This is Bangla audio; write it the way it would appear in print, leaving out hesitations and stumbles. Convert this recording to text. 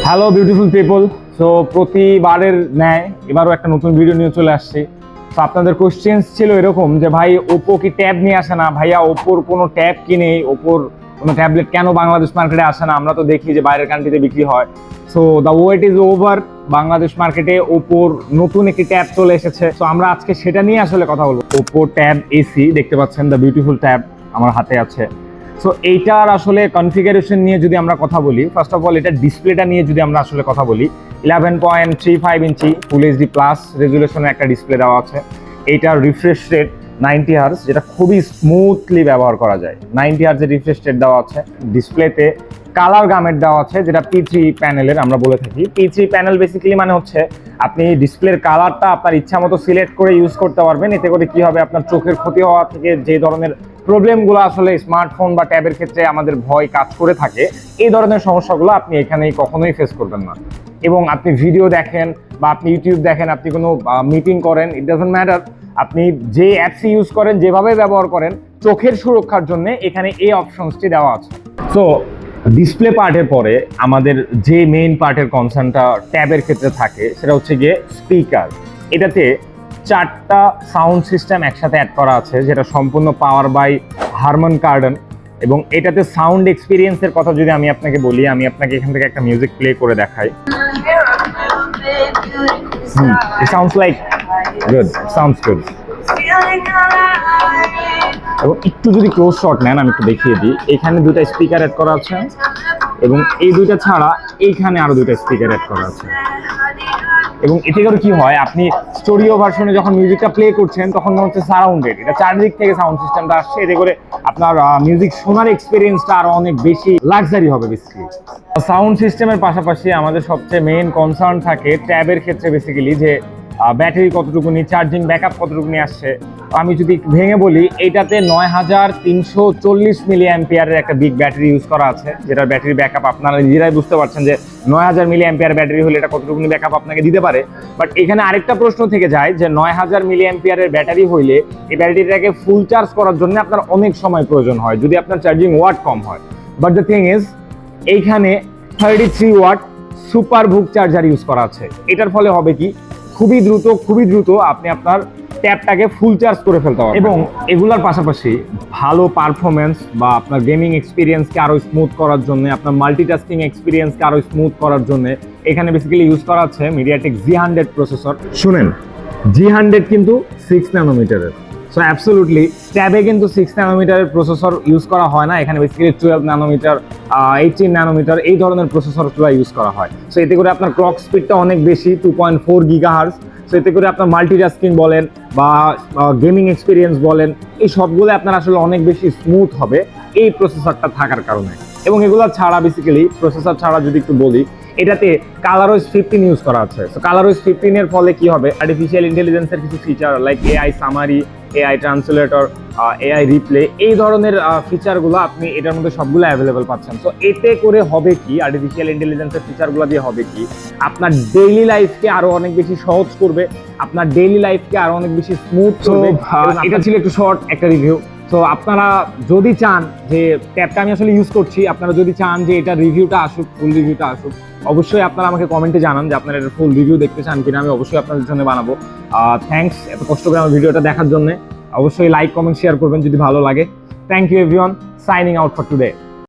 Hello beautiful people. সো প্রতিবারের ন্যায় এবারও একটা নতুন ভিডিও নিয়ে চলে আসছি। তো আপনাদের কোশ্চেন্স ছিল এরকম যে ভাই ওপো কি ট্যাব নিয়ে আসে না, ভাইয়া ওপোর কোনো ট্যাব কি নেই, ওপোর কোনো ট্যাবলেট কেন বাংলাদেশ মার্কেটে আসে না, আমরা তো দেখি যে বাইরের কান্ট্রিতে বিক্রি হয়। So the weight is over, Bangladesh মার্কেটে ওপোর নতুন একটি ট্যাব চলে এসেছে। তো আমরা আজকে সেটা নিয়ে আসলে কথা বলবো। ওপো ট্যাব এসি দেখতে পাচ্ছেন, দ্য বিউটিফুল ট্যাব আমার হাতে আছে। সো এইটার আসলে কনফিগারেশন নিয়ে যদি আমরা কথা বলি, ফার্স্ট অফ অল এটা ডিসপ্লেটা নিয়ে যদি আমরা আসলে কথা বলি, 11.35 ইঞ্চি ফুল এইচডি প্লাস রেজুলেশনের একটা ডিসপ্লে দেওয়া আছে। এইটার রিফ্রেশ রেট 90 হার্জ, যেটা খুবই স্মুথলি ব্যবহার করা যায়। 90 হার্জের রিফ্রেশ রেট দেওয়া আছে। ডিসপ্লেতে কালার গামেট দেওয়া আছে, যেটা P3 প্যানেলের আমরা বলে থাকি। P3 প্যানেল বেসিক্যালি মানে হচ্ছে আপনি ডিসপ্লের কালারটা আপনার ইচ্ছা মতো সিলেক্ট করে ইউজ করতে পারবেন। এতে করে কি হবে, আপনার চোখের ক্ষতি হওয়া থেকে যে ধরনের প্রবলেমগুলো আসলে স্মার্টফোন বা ট্যাবের ক্ষেত্রে আমাদের ভয় কাজ করে থাকে, এই ধরনের সমস্যাগুলো আপনি এখানেই কখনোই ফেস করবেন না। এবং আপনি ভিডিও দেখেন বা আপনি ইউটিউব দেখেন, আপনি কোনো মিটিং করেন, ইট ডাজন্ট ম্যাটার, আপনি যে অ্যাপস ইউজ করেন, যেভাবে ব্যবহার করেন, চোখের সুরক্ষার জন্য এখানে এই অপশনসটি দেওয়া আছে। সো ডিসপ্লে পার্টের পরে আমাদের যে মেইন পার্টের কনসার্নটা ট্যাবের ক্ষেত্রে থাকে সেটা হচ্ছে গিয়ে স্পিকার। এটাতে 4টা সাউন্ড সিস্টেম একসাথে অ্যাড করা আছে, যেটা সম্পূর্ণ পাওয়ার বাই হারমান কার্ডন। এবং এটাতে সাউন্ড এক্সপিরিয়েন্সের কথা যদি আমি আপনাকে বলি, আমি আপনাকে এখান থেকে একটা মিউজিক প্লে করে দেখাই। It sounds like good, sounds good. এবং একটু যদি ক্লোজ শট নেন, আমি একটু দেখিয়ে দিই। এখানে 2টা স্পিকার অ্যাড করা আছে এবং এই 2টা ছাড়া এইখানে আরো 2টা স্পিকার অ্যাড করা আছে। এবং এতে করে কি হয়, আপনি স্টোরিও ভার্সনে যখন মিউজিকটা প্লে করছেন তখন মনে হচ্ছে সারাউন্ডেড, এটা চারদিক থেকে সাউন্ড সিস্টেমটা আসছে। এতে করে আপনার মিউজিক শোনার এক্সপিরিয়েন্সটা আরো অনেক বেশি লাক্সারি হবে। বেসিক্যালি সাউন্ড সিস্টেমের পাশাপাশি আমাদের সবচেয়ে মেইন কনসার্ন থাকে ট্যাবের ক্ষেত্রে বেসিক্যালি যে ব্যাটারি কতটুকুনি, চার্জিং ব্যাকআপ কতটুকুনি আসছে। আমি যদি একটু ভেঙে বলি, এইটাতে 9340 মিলি অ্যাম্পিয়ারের একটা বিগ ব্যাটারি ইউজ করা আছে, যেটার ব্যাটারি ব্যাকআপ আপনারা নিজেরাই বুঝতে পারছেন যে 9000 মিলি অ্যাম্পিয়ার ব্যাটারি হলে এটা কতটুকুনি ব্যাকআপ আপনাকে দিতে পারে। বাট এখানে আরেকটা প্রশ্ন থেকে যায় যে 9000 মিলি অ্যাম্পিয়ারের ব্যাটারি হইলে এই ব্যাটারিটাকে ফুল চার্জ করার জন্য আপনার অনেক সময় প্রয়োজন হয় যদি আপনার চার্জিং ওয়াট কম হয়। বাট দ্য থিং ইজ, এইখানে 33 ওয়াট সুপার বুক চার্জার ইউজ করা আছে। এটার ফলে হবে কি, খুবই দ্রুত আপনি আপনার ট্যাবটাকে ফুল চার্জ করে ফেলতে পারবেন। এবং এগুলোর পাশাপাশি ভালো পারফরমেন্স বা আপনার গেমিং এক্সপিরিয়েন্সকে আরো স্মুথ করার জন্য, আপনার মাল্টিটাস্কিং এক্সপিরিয়েন্সকে আরো স্মুথ করার জন্য এখানে বেসিক্যালি ইউজ করা আছে MediaTek Z100 প্রসেসর। শুনেন, Z100 কিন্তু 6 ন্যানোমিটারের। সো অ্যাবসলিউটলি ট্যাবে কিন্তু 6 ন্যানোমিটারের প্রসেসর ইউজ করা হয় না, এখানে বেসিক্যালি 12 ন্যানোমিটার, 18 ন্যানোমিটার এই ধরনের প্রসেসরগুলো ইউজ করা হয়। সো এতে করে আপনার ক্লক স্পিডটা অনেক বেশি, 2.4 গিগাহার্জ। সো এতে করে আপনার মাল্টিটাস্কিং বলেন বা গেমিং এক্সপিরিয়েন্স বলেন, এই সবগুলো আপনার আসলে অনেক বেশি স্মুথ হবে এই প্রসেসরটা থাকার কারণে। এবং এগুলো ছাড়া বেসিক্যালি প্রসেসর ছাড়া যদি একটু বলি, এটাতে ColorOS 15 ইউজ করা আছে। সো ColorOS 15 এর ফলে কি হবে, আর্টিফিশিয়াল ইন্টেলিজেন্সের কিছু feature like AI summary, AI translator, AI reply, এই ধরনের ফিচারগুলো আপনি এটার মধ্যে সবগুলো অ্যাভেলেবেল পাচ্ছেন। সো এতে করে হবে কি, আর্টিফিশিয়াল ইন্টেলিজেন্সের ফিচারগুলো দিয়ে হবে কি, আপনার ডেইলি লাইফকে আরো অনেক বেশি সহজ করবে, আপনার ডেইলি লাইফকে আরো অনেক বেশি স্মুথ করবে। এটা ছিল একটু শর্ট একটা রিভিউ। তো আপনারা যদি চান যে ট্যাবটা আমি আসলে ইউজ করছি, আপনারা যদি চান যে এটা রিভিউটা আসুক, ফুল রিভিউটা আসুক, অবশ্যই আপনারা আমাকে কমেন্টে জানান যে আপনারা এটা ফুল রিভিউ দেখতে চান কিনা, আমি অবশ্যই আপনাদের জন্য বানাবো। থ্যাঙ্কস এত কষ্ট করে আমার ভিডিওটা দেখার জন্য। অবশ্যই লাইক, কমেন্ট, শেয়ার করবেন যদি ভালো লাগে। Thank you everyone, signing out for today.